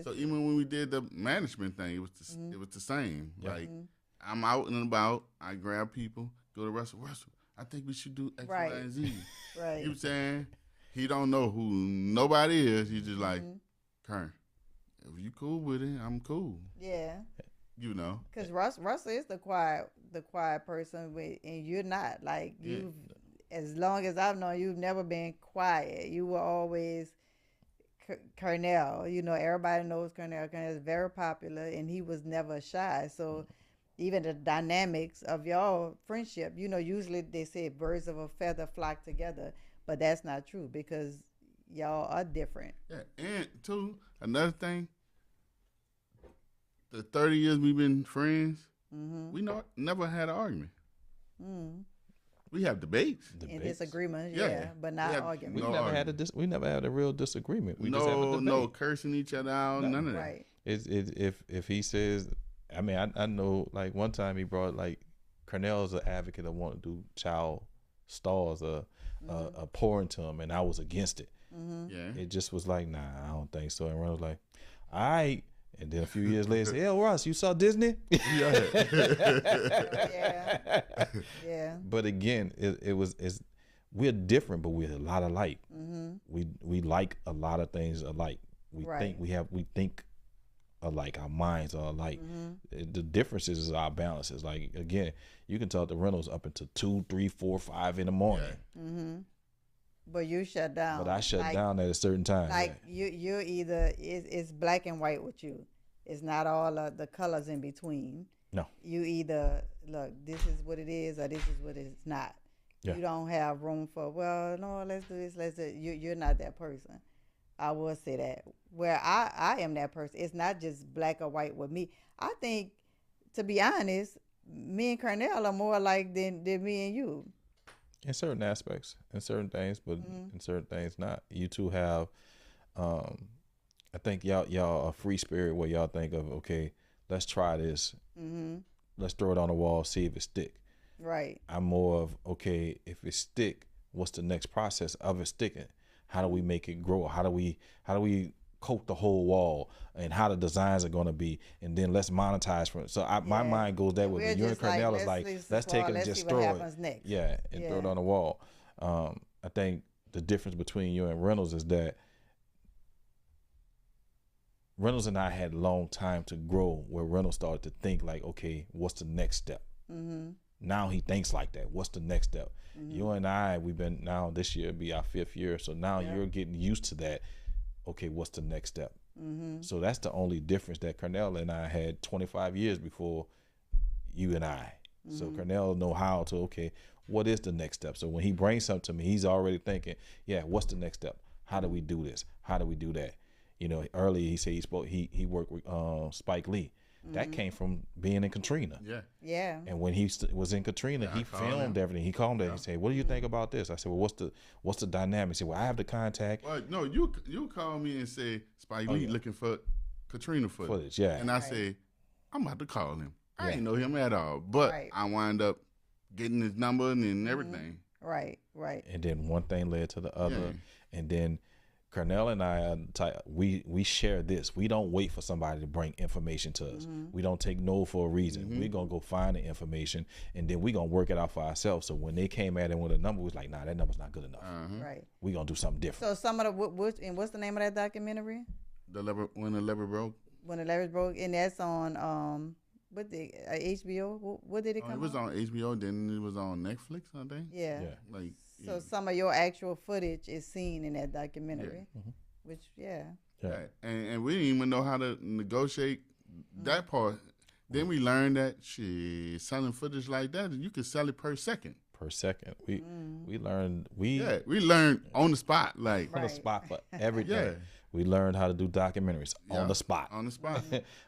So even when we did the management thing, it was the same. Yeah. Like I'm out and about, I grab people, go to Russell. I think we should do X, Y, and Z. Right. You know what I'm saying? He don't know who nobody is. He's just like, Kern, if you cool with it, I'm cool. Yeah. You know, because Russell is the quiet person, and you're not. Like you, as long as I've known, you've never been quiet. You were always Kernell. You know, everybody knows Kernell. Kernell is very popular, and he was never shy. So even the dynamics of y'all friendship, you know, usually they say birds of a feather flock together, but that's not true because y'all are different. Yeah, and too, another thing. The 30 years we've been friends, we never had an argument. We have debates. And disagreements, but not arguments. We never had a real disagreement. We just have a debate. No cursing each other out, none of that. Right. If he says, I mean, I know, like one time he brought, like, Kernell's an advocate of wanting to do child stars, pouring to him, and I was against it. Yeah. It just was like, nah, I don't think so. And Ron was like, all right. And then a few years later, say, "Hey, Russ, you saw Disney?" Yeah. But again, we're different, but we're a lot alike. We like a lot of things alike. We think alike. Our minds are alike. The difference is our balances. Like again, you can talk to Reynolds up until 2, 3, 4, 5 in the morning. But you shut down. But I shut down at a certain time. Like you're either it's black and white with you. It's not all of the colors in between. No. You either look, this is what it is, or this is what it's not. Yeah. You don't have room for, well, no, let's do this, let's do it. You're not that person. I will say that. Where I am that person. It's not just black or white with me. I think, to be honest, me and Kernell are more alike than me and you. In certain aspects, in certain things, but in certain things not. You two have, I think y'all a free spirit where y'all think of, okay, let's try this. Let's throw it on the wall, see if it stick. Right. I'm more of, okay, if it stick, what's the next process of it sticking? How do we make it grow? How do we coat the whole wall, and how the designs are going to be, and then let's monetize from it. So my mind goes that way. You and Kernell is like, let's take it and just throw it. Next. Yeah, and throw it on the wall. I think the difference between you and Reynolds is that Reynolds and I had a long time to grow, where Reynolds started to think like, okay, what's the next step? Now he thinks like that. What's the next step? You and I, we've been, now this year be our 5th year, so now you're getting used to that. Okay, what's the next step? So that's the only difference, that Kernell and I had 25 years before you and I. So Kernell know how to, okay, what is the next step? So when he brings something to me, he's already thinking, yeah, what's the next step? How do we do this? How do we do that? You know, earlier he said he worked with Spike Lee. That came from being in Katrina. Yeah. And when he was in Katrina, he filmed everything. He called me. He said, "What do you think about this?" I said, "Well, what's the dynamic?" He said, "Well, I have the contact." Well, no, you call me and say Spike Lee looking for Katrina footage. Yeah. And I say, I'm about to call him. I ain't know him at all, but I wind up getting his number and everything. Right. And then one thing led to the other, and then Kernell and I, we share this. We don't wait for somebody to bring information to us. We don't take no for a reason. We're going to go find the information, and then we're going to work it out for ourselves. So when they came at it with a number, we was like, nah, that number's not good enough. Right. We're going to do something different. So some of the, what's the name of that documentary? When the lever broke. When the leverage broke, and that's on, HBO? What did it come on? It was on HBO, then it was on Netflix, I think. Yeah. Like, So some of your actual footage is seen in that documentary, which, Right. And we didn't even know how to negotiate that part. Then we learned that selling footage like that, you can sell it per second. Per second, we learned we learned on the spot, like on the spot for everything. Yeah. We learned how to do documentaries on the spot. On the spot.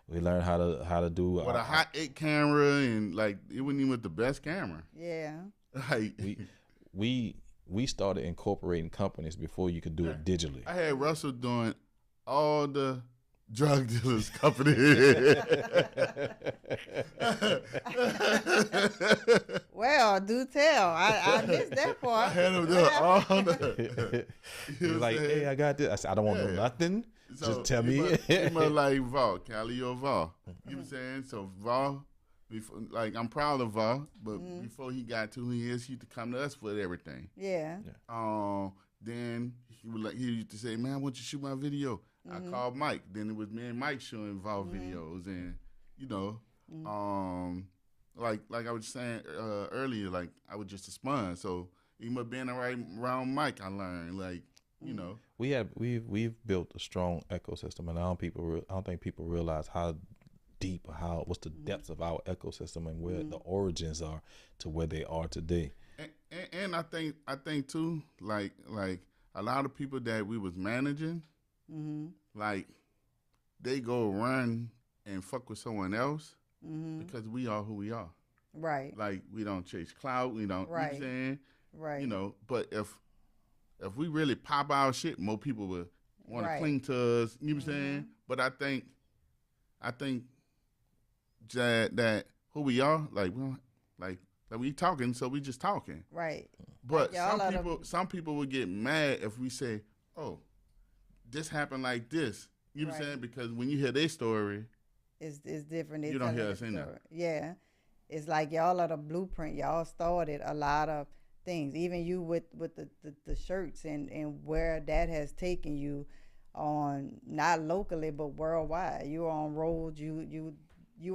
We learned how to do with a hot 8 camera, and like it wasn't even with the best camera. Yeah. Like we started incorporating companies before you could do it digitally. I had Russell doing all the drug dealers company. Well, do tell. I missed that part. I had him doing all the. He was like, "Hey, I got this." I said, "I don't want to know nothing. So just tell me." He must like Vol, Cali or Vol. You know what I'm saying? So Vol, before, like I'm proud of Vol, but before he got to who he is, he used to come to us for everything. Yeah. Then he used to say, "Man, I want you to shoot my video." I called Mike. Then it was me and Mike shooting Vol videos, and like I was saying earlier, like I was just a sponge. So even being around Mike, I learned we've built a strong ecosystem, and I don't think people realize how deep or what's the depths of our ecosystem and where the origins are to where they are today. And I think too, like a lot of people that we was managing, like they go run and fuck with someone else because we are who we are. Right. Like we don't chase clout. We don't. Right. You know what I'm saying? Right. But if we really pop our shit, more people would want to cling to us. You know what I'm saying? But I think that who we are, like we talking, so we just talking. Right. But like some people would get mad if we say, "Oh, this happened like this." You know what I'm saying? Because when you hear their story, it's different. You don't hear us in that. Yeah. It's like y'all are the blueprint. Y'all started a lot of things. Even you with the shirts and where that has taken you on, not locally but worldwide. You're on roads, you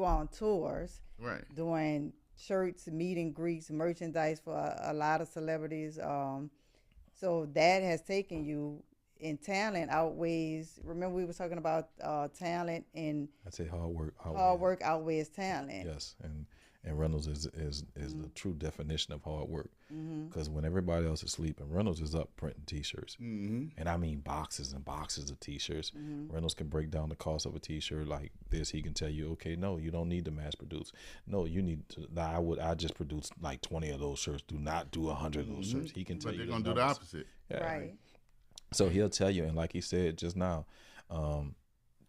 on tours. Right. Doing shirts, meet and greets, merchandise for a lot of celebrities. So that has taken you, in talent outweighs. Remember we were talking about talent, and I'd say hard work. Hard work outweighs talent. Yes, and Reynolds is the true definition of hard work. Because when everybody else is sleeping, Reynolds is up printing T-shirts, and I mean boxes and boxes of T-shirts. Reynolds can break down the cost of a T-shirt like this. He can tell you, okay, no, you don't need to mass produce. No, you need to. I just produce like 20 of those shirts. Do not do 100 of those shirts. He can tell you. But they're gonna do the opposite. Yeah. Right. So he'll tell you, and like he said just now,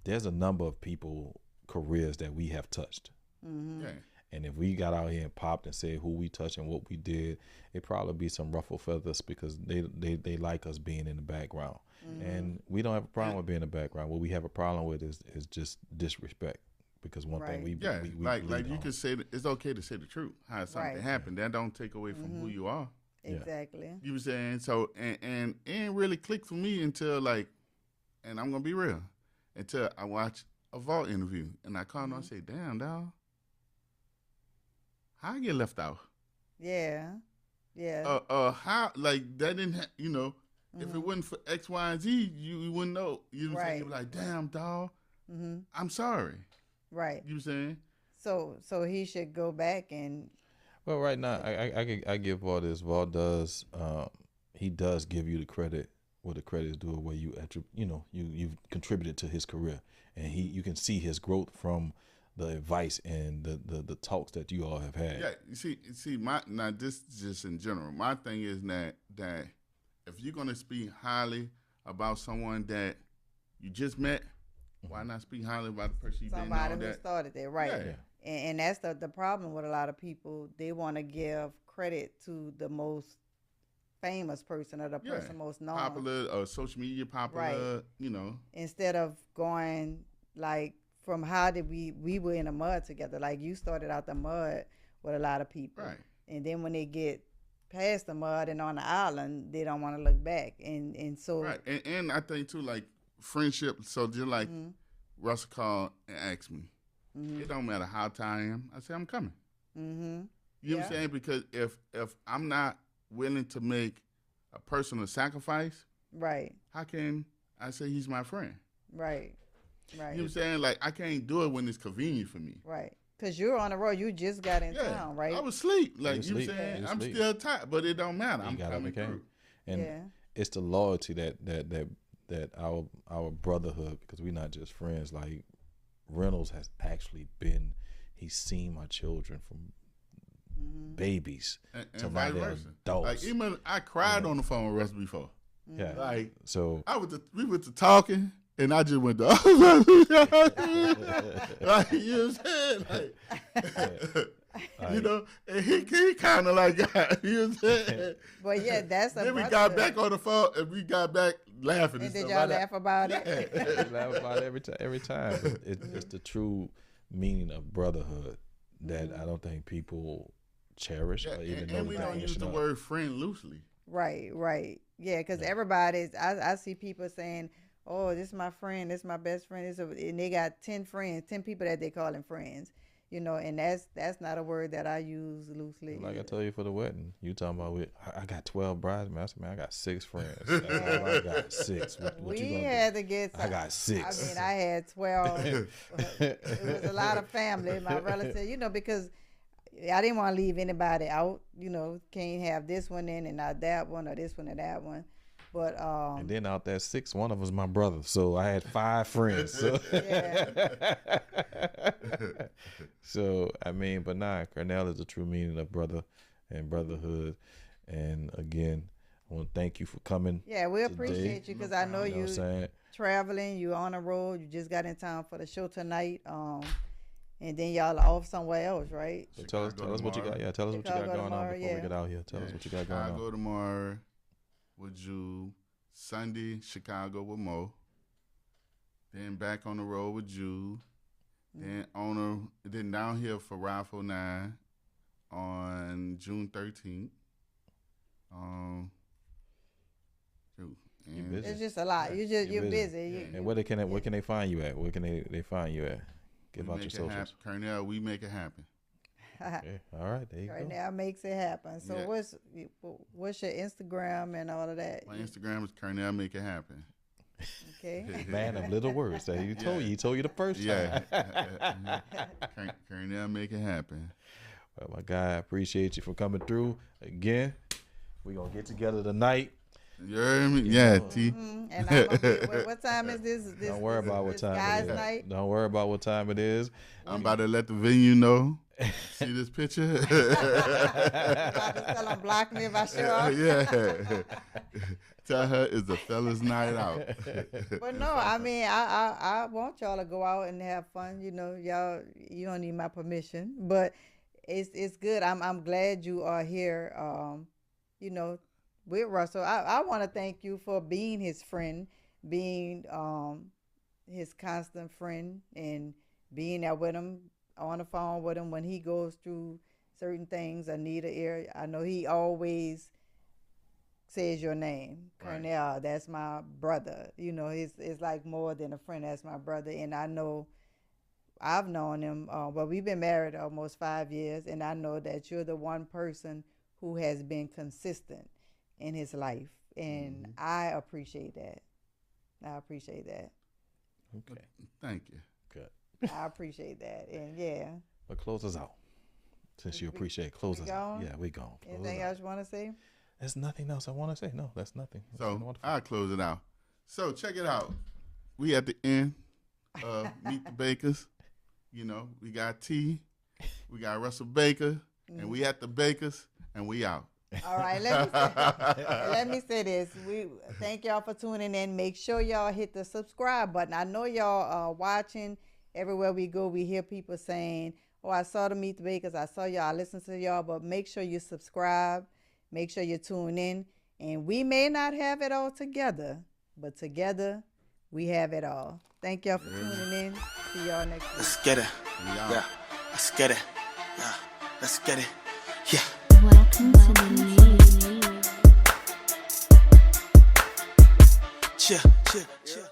there's a number of people careers that we have touched. Yeah. And if we got out here and popped and said who we touched and what we did, it'd probably be some ruffle feathers because they like us being in the background. And we don't have a problem with being in the background. What we have a problem with is just disrespect. Because one thing we like you on. can say it's okay to say the truth. How something happened, that don't take away from who you are. Exactly. You were saying so, and it ain't really clicked for me until like, and I'm gonna be real, until I watch a Vault interview and I call him and I say, "Damn, dog, how I get left out?" Yeah. How like that didn't if it wasn't for X, Y, and Z, you wouldn't know. You know what I'm saying? You'd be like, "Damn, dog, I'm sorry." Right. You know what I'm saying? So he should go back and. Well, right now, I give Vaughn this. Vaughn does, he does give you the credit where the credit is due, where you've contributed to his career, and you can see his growth from the advice and the talks that you all have had. Yeah, you see, this is just in general. My thing is that if you're gonna speak highly about someone that you just met, why not speak highly about the person you've been on? Somebody who started there, right? Yeah. And that's the problem with a lot of people. They want to give credit to the most famous person or the person most known. Popular or social media popular, you know. Instead of going like from how did we were in the mud together. Like you started out the mud with a lot of people. Right. And then when they get past the mud and on the island, they don't want to look back. And so right. And I think too, like friendship, so just like Russell called and asked me. It don't matter how tired I am. I say I'm coming. You know what I'm saying? Because if I'm not willing to make a personal sacrifice, right, how can I say he's my friend? Right. You know what I'm saying? Like I can't do it when it's convenient for me. Right. Because you're on the road. You just got in town, right? I was asleep. Like you know what I'm saying? Yeah. I'm still tired, but it don't matter. I'm coming through. And it's the loyalty that our brotherhood, because we're not just friends. Like Reynolds has actually been, he's seen my children from babies to now they're adults. Like even I cried on the phone with Russ before. Yeah. Like so we went to talking and I just went to like you know what I'm saying? Like, you know, and he kind of like got, you know what I'm saying? But yeah, that's a then we got back on the phone and we got back laughing. And did y'all laugh about it? We laugh about it every time. It's the true meaning of brotherhood that I don't think people cherish or even know. And we don't use the word friend loosely. Right. Yeah, because everybody's, I see people saying, oh, this is my friend, this is my best friend, and they got 10 friends, 10 people that they calling friends. You know, and that's not a word that I use loosely. Like I told you for the wedding, you talking about I got 12 bridesmaids. I said, man, I got 6 friends. That's all I got, 6. What you gonna had do? to get. I got 6. I mean, I had 12. It was a lot of family, my relatives. You know, because I didn't want to leave anybody out. You know, can't have this one in and not that one, or this one and that one. But and then out that 6, one of them was my brother, so I had 5 friends. So, so I mean, but nah, Kernell is the true meaning of brother and brotherhood. And again, I want to thank you for coming. Yeah, we appreciate you because I know you traveling. You on the road. You just got in town for the show tonight. And then y'all are off somewhere else, right? So tell us what you got. Yeah, tell us what you got going on before we get out here. Tell us what you got going on. Chicago tomorrow with you. Sunday, Chicago with Mo. Then back on the road with Jude. Then down here for Rifle 9 on June 13th. It's just a lot. You're busy. And where can they find you at? Where can they find you at? Give out your socials. Kernell, we make it happen. Okay. All right, there you go. Now makes it happen. So what's your Instagram and all of that? My Instagram is Kernell Make It Happen. Okay. Man of little words. That he told you the first time. Kernell Make It Happen. Well, my guy, I appreciate you for coming through again. We're gonna get together tonight. You heard me? Yeah, T. And what time is this? Don't worry about what time it is. Night? Don't worry about what time it is. I'm about to let the venue know. See this picture? About to tell them block me if I show up. Yeah. Tell her it's the fellas' night out. But no, I mean, I want y'all to go out and have fun. You know, y'all, you don't need my permission, but it's good. I'm glad you are here. You know, with Russell. I want to thank you for being his friend, being his constant friend, and being there with him, on the phone with him when he goes through certain things or need an ear. I know he always says your name, Kernell. That's my brother. You know, it's like more than a friend. That's my brother, and I know I've known him. Well, we've been married almost 5 years, and I know that you're the one person who has been consistent in his life, and I appreciate that. Okay. Thank you. Good. I appreciate that, and But close us out. Since you appreciate it, close us out. Yeah, we gone. Anything else you want to say? There's nothing else I want to say. No, that's nothing. So I'll close it out. So check it out. We at the end of Meet the Bakers. You know, we got T, we got Russell Baker, and we at the Bakers, and we out. All right, let me say this. We thank y'all for tuning in. Make sure y'all hit the subscribe button. I know y'all are watching. Everywhere we go, we hear people saying, oh, I saw the Meet the Bakers. I saw y'all. I listened to y'all. But make sure you subscribe. Make sure you tune in. And we may not have it all together, but together we have it all. Thank y'all for tuning in. See y'all next week. Let's get it. Yeah. Let's get it. Yeah. Let's get it. Yeah. Welcome to the league. Chill, chill, chill.